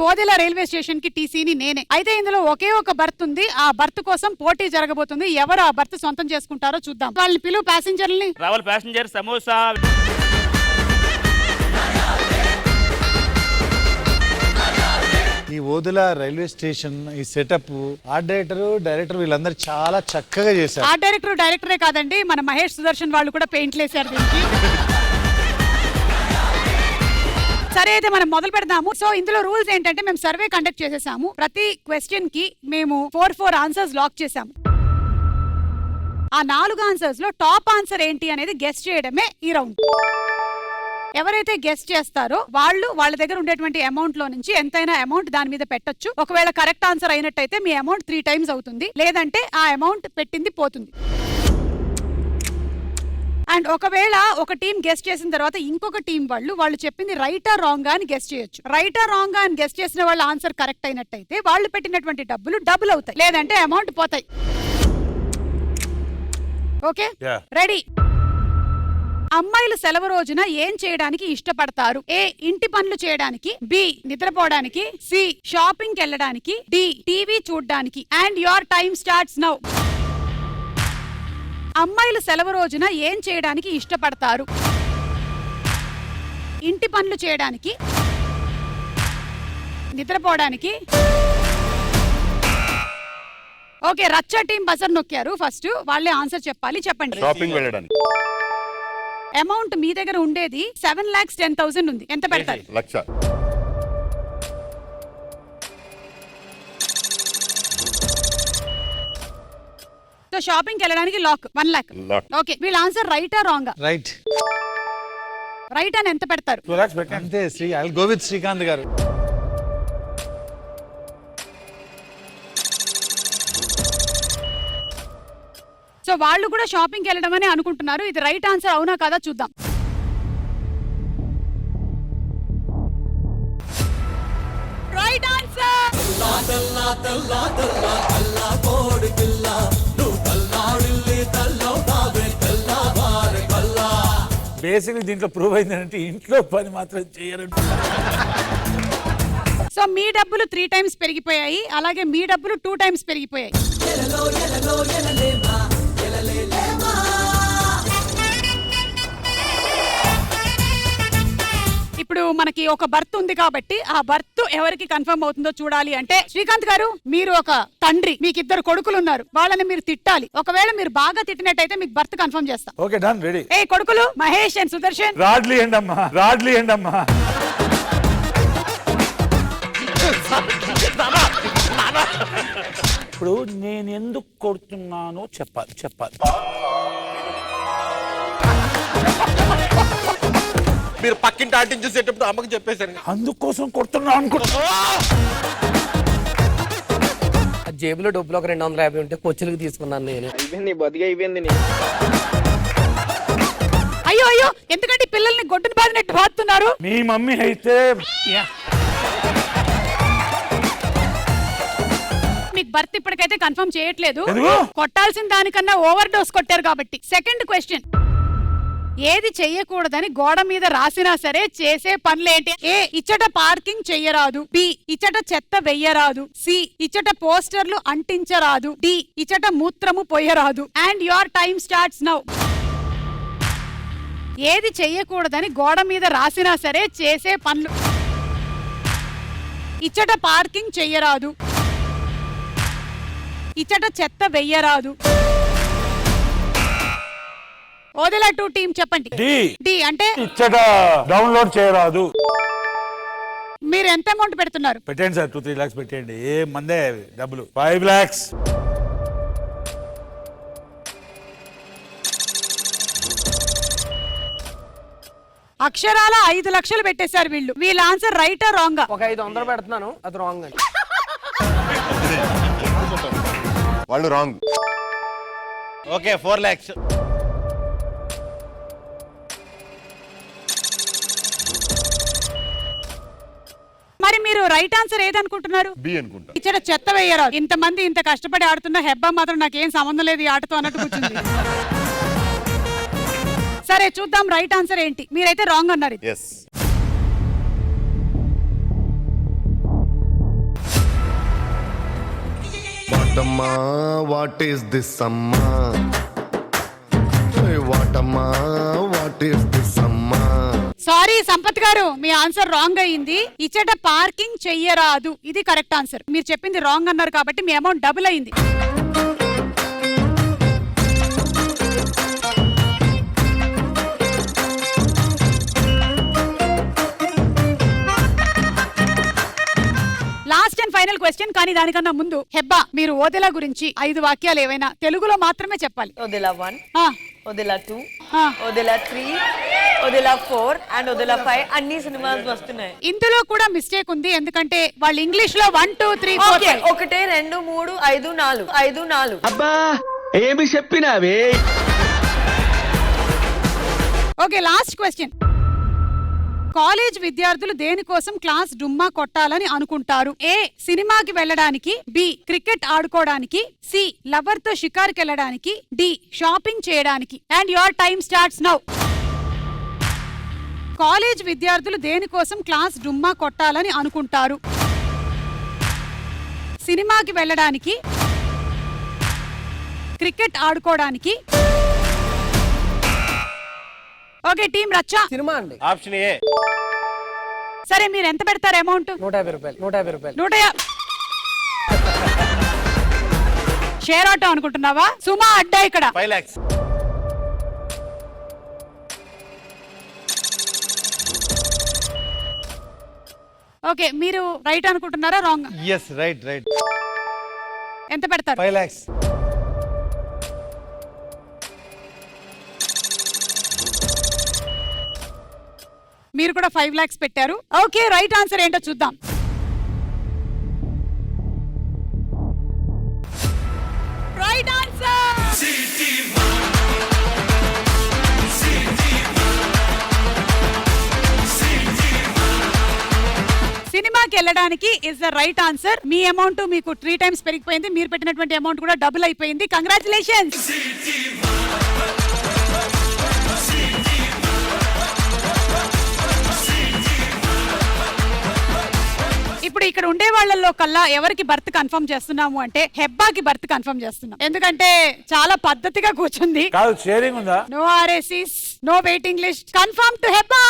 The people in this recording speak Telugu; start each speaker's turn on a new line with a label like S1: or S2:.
S1: ఓదెలా రైల్వే స్టేషన్ కి టీసీని నేనే. అయితే ఇందులో ఒకే ఒక బర్త్ ఉంది. ఆ బర్త్ కోసం పోటీ జరగబోతుంది. ఎవరు ఆ బర్త్ సొంతం చేసుకుంటారో చూద్దాం. వాళ్ళని పిలువు ప్యాసింజర్ని.
S2: రావాలి ప్యాసింజర్ సమోసా.
S3: ఈ ఓదెల రైల్వే స్టేషన్ ఈ సెటప్ ఆర్ట్ డైరెక్టర్ వీళ్ళందరూ చాలా చక్కగా చేశారు.
S1: ఆర్ట్ డైరెక్టరే కాదండి, మన మహేష్ సుదర్శన్ వాళ్ళు కూడా పెయింట్లు వేశారు దీనికి. సరే అయితే మనం మొదలు పెడదాము. సో ఇందులో రూల్స్ ఏంటంటే మేము సర్వే కండక్ట్ చేసేసాము. ప్రతి క్వశ్చన్ కి మేము 4 ఆన్సర్స్ లాక్ చేసాము. ఆ 4 ఆన్సర్స్ లో టాప్ ఆన్సర్ ఏంటి అనేది గెస్ చేయడమే ఈ రౌండ్. ఎవరైతే గెస్ట్ చేస్తారో వాళ్ళ దగ్గర ఉండేటువంటి అమౌంట్ లో నుంచి ఎంతైనా అమౌంట్ దాని మీద పెట్టొచ్చు. ఒకవేళ కరెక్ట్ ఆన్సర్ అయినట్టయితే మీ అమౌంట్ 3 టైమ్స్ అవుతుంది, లేదంటే ఆ అమౌంట్ పెట్టింది పోతుంది. అండ్ ఒకవేళ ఒక టీం గెస్ట్ చేసిన తర్వాత ఇంకొక టీం వాళ్ళు చెప్పింది రైటా రాంగ్ అని గెస్ట్ చేయొచ్చు. రైటా రాంగ్ అని గెస్ట్ చేసిన వాళ్ళ ఆన్సర్ కరెక్ట్ అయినట్టయితే వాళ్ళు పెట్టినటువంటి డబ్బులు డబుల్ అవుతాయి, లేదంటే అమౌంట్ పోతాయి. Okay, ready? అమ్మాయిలు సెలవు రోజున ఏం చేయడానికి ఇష్టపడతారు? ఏ, ఇంటి పనులు చేయడానికి, బి, నిద్రపోవడానికి, సి, షాపింగ్ వెళ్ళడానికి, డి, టీవీ చూడడానికి. And your time starts now. అమ్మాయిలు సెలవు రోజున ఏం చేయడానికి ఇష్టపడతారు? ఇంటి పనులు చేయడానికి, నిద్రపోవడానికి. ఓకే, రచ్చ టీం బజర్ నొక్కారు. ఫస్ట్ వాళ్ళే ఆన్సర్ చెప్పాలి. చెప్పండి.
S4: షాపింగ్ వెళ్ళడానికి.
S1: అమౌంట్ మీ దగ్గర ఉండేది 7,10,000 ఉంది. ఎంత పెడతారు?
S4: 1,00,000.
S1: సో షాపింగ్ వెళ్ళడానికి లాక్ 1,00,000. ఓకే, వీళ్ళ ఆన్సర్ రైటా రాంగా?
S3: రైట్.
S1: రైట్ అని ఎంత పెడతారు?
S3: 2 lakhs అంతే. I will go with Srikanth గారు.
S1: సో వాళ్ళు కూడా షాపింగ్ వెళ్ళడం అని అనుకుంటున్నారు. ఇది రైట్ ఆన్సర్ అవునా కాదా చూద్దాం. Right answer.
S5: బేసిక్ దీంట్లో ప్రూవ్ అయిందంటే ఇంట్లో పని మాత్రం చేయరండి.
S1: సో మీ డబ్బులు 3 టైమ్స్ పెరిగిపోయాయి, అలాగే మీ డబ్బులు 2 టైమ్స్ పెరిగిపోయాయి. ఇప్పుడు మనకి ఒక బర్త్ ఉంది కాబట్టి ఆ బర్త్ ఎవరికి కన్ఫర్మ్ అవుతుందో చూడాలి. అంటే శ్రీకాంత్ గారు, మీరు ఒక తండ్రి, మీకు 2 కొడుకులు ఉన్నారు. వాళ్ళని మీరు తిట్టాలి. ఒకవేళ మీరు బాగా తిట్టినట్టయితే మీకు బర్త్ కన్ఫర్మ్ చేస్తాం.
S5: Okay, done, ready.
S1: ఏ కొడుకులు మహేష్ అండ్ సుదర్శన్,
S5: రాడ్లీ ఎండమ్మా. ఇప్పుడు నేను ఎందుకు కొడుతున్నానో చెప్పాలి.
S4: మీరు పక్కింటి ఆంటీని చూసేటప్పుడు అమ్మకి చెప్పేశారు.
S5: అందుకోసం కొడుతున్నా అనుకుంటున్నా.
S6: జేబులో డబ్బులు ఒక 250 ఉంటే కొచ్చులకు తీసుకున్నాను నేను.
S1: అయ్యో ఎందుకంటే పిల్లల్ని గొడ్డును బాదినట్టు బాదుతున్నారు.
S5: మీ మమ్మీ అయితే
S1: మీకు బర్త్ ఇప్పటికైతే కన్ఫర్మ్ చేయట్లేదు. కొట్టాల్సిన దానికన్నా ఓవర్ డోస్ కొట్టారు కాబట్టి. సెకండ్ క్వశ్చన్, ఏది చెయ్యకూడదని గోడ మీద రాసినా సరే చేసే పనులేంటి? ఏ, ఇచ్చట పార్కింగ్ చెయ్యరాదు, బి, ఇచ్చట చెత్త వెయ్యరాదు, సి, ఇచ్చట పోస్టర్లు అంటించరాదు, డి, ఇచ్చట మూత్రము పొయ్యరాదు. And your time starts now. ఏది చెయ్యకూడదని గోడ మీద రాసినా సరే చేసే పనులు. ఇచ్చట పార్కింగ్ చెయ్యరాదు, ఇచ్చట చెత్త వెయ్యరాదు. ఓదెలా 2 టీం చెప్పండి. డి అంటే
S5: ఇచ్చట డౌన్లోడ్ చేయరాదు.
S1: మీరు ఎంత అమౌంట్ పెడుతున్నారు?
S5: పెట్టండి సార్, 2-3 lakhs పెట్టండి. ఏ మందే డబ్బులు 5 lakhs.
S1: అక్షరాల 5 లక్షలు పెట్టేశారు వీళ్ళు. వీళ్ళ ఆన్సర్ రైటా రాంగా?
S6: ఒక 500 పెడుతున్నాను, అది రాంగ్ అండి.
S4: వాళ్ళు రాంగ్.
S2: Okay, 4 lakhs.
S1: మరి మీరు రైట్ ఆన్సర్ ఏదనుకుంటున్నారు?
S4: బి అనుకుంటా.
S1: ఇచ్చట చెత్త వేయరాదు. ఇంతమంది ఇంత కష్టపడి ఆడుతున్నా హెబ్బా మాత్రం నాకేం సంబంధం లేదు ఈ ఆటతో అన్నట్టు కూర్చుంది. సరే చూద్దాం రైట్ ఆన్సర్ ఏంటి. మీరైతే రాంగ్ అన్నారు.
S7: వాటమ్మా వాట్ ఈస్ దిస్ అమ్మా వాటమ్మా వాట్ ఈస్ దిస్ అమ్మా.
S1: సారీ సంపత్ గారు, మీ ఆన్సర్ రాంగ్ అయ్యింది. ఇచ్చట పార్కింగ్ చెయ్యరాదు, ఇది కరెక్ట్ ఆన్సర్. మీరు చెప్పింది రాంగ్ అన్నారు కాబట్టి మీ అమౌంట్ డబుల్ అయింది. లాస్ట్ అండ్ ఫైనల్ క్వశ్చన్, కానీ దానికన్నా ముందు హెబ్బా, మీరు ఓదెలా గురించి 5 వాక్యాలు ఏవైనా తెలుగులో మాత్రమే చెప్పాలి.
S8: Odila 1,
S1: ఆ,
S8: Odila 2,
S1: ఆ.
S8: Odila 3, Odila 4 and Odila 5 అన్ని సినిమాస్ వస్తున్నాయి.
S1: ఇందులో కూడా మిస్టేక్ ఉంది, ఎందుకంటే వాళ్ళు ఇంగ్లీష్ లో 1 2 3 4
S8: ఓకే,
S1: 5.
S8: 1 2 3 5 4 5 4.
S9: అబ్బా ఏమి చెప్పినావే.
S1: Okay, last question. కాలేజ్ విద్యార్థులు దేనికోసం క్లాస్ డుమ్మా కొట్టాలని అనుకుంటారు? ఏ సినిమాకి వెళ్ళడానికి, బి క్రికెట్ ఆడుకోవడానికి, సి లవర్ తో షికార్కి వెళ్ళడానికి, డి షాపింగ్ చేయడానికి. And your time starts now. College విద్యార్థులు దేనికోసం క్లాస్ డుమ్మా కొట్టాలని అనుకుంటారు? సినిమాకి వెళ్ళడానికి, క్రికెట్ ఆడుకోవడానికి. ఓకే టీం రచ్చ,
S6: సినిమా అండి.
S2: Option A.
S1: సరే మీరు ఎంత పెడతారు అమౌంట్?
S6: 150 రూపాయలు. 150 రూపాయలు.
S1: 150. షేర్ ఆటో అనుకుంటున్నావా? సుమా అడ్డా ఇక్కడ.
S2: 5 lakhs.
S1: ఓకే, మీరు రైట్ అనుకుంటున్నారా రాంగ్?
S3: Yes right right.
S1: ఎంత పెడతారు?
S3: 5 lakhs.
S1: మీరు కూడా 5 lakhs పెట్టారు. ఓకే, రైట్ ఆన్సర్ ఏంటో చూద్దాం. Right answer. సినిమాకి వెళ్ళడానికి is the right answer. Me amount మీకు 3 times పెరిగిపోయింది. మీరు పెట్టినటువంటి అమౌంట్ కూడా డబుల్ అయిపోయింది. కంగ్రాచులేషన్స్. ఇప్పుడు ఇక్కడ ఉండే వాళ్ళల్లో కల్లా ఎవరికి బర్త్ కన్ఫర్మ్ చేస్తున్నాము అంటే హెబ్బాకి బర్త్ కన్ఫర్మ్ చేస్తున్నాం. ఎందుకంటే చాలా పద్ధతిగా కూర్చుంది.
S5: కాదు షేరింగ్ ఉందా?
S1: No RACs, no waiting list. Confirm to Hebah.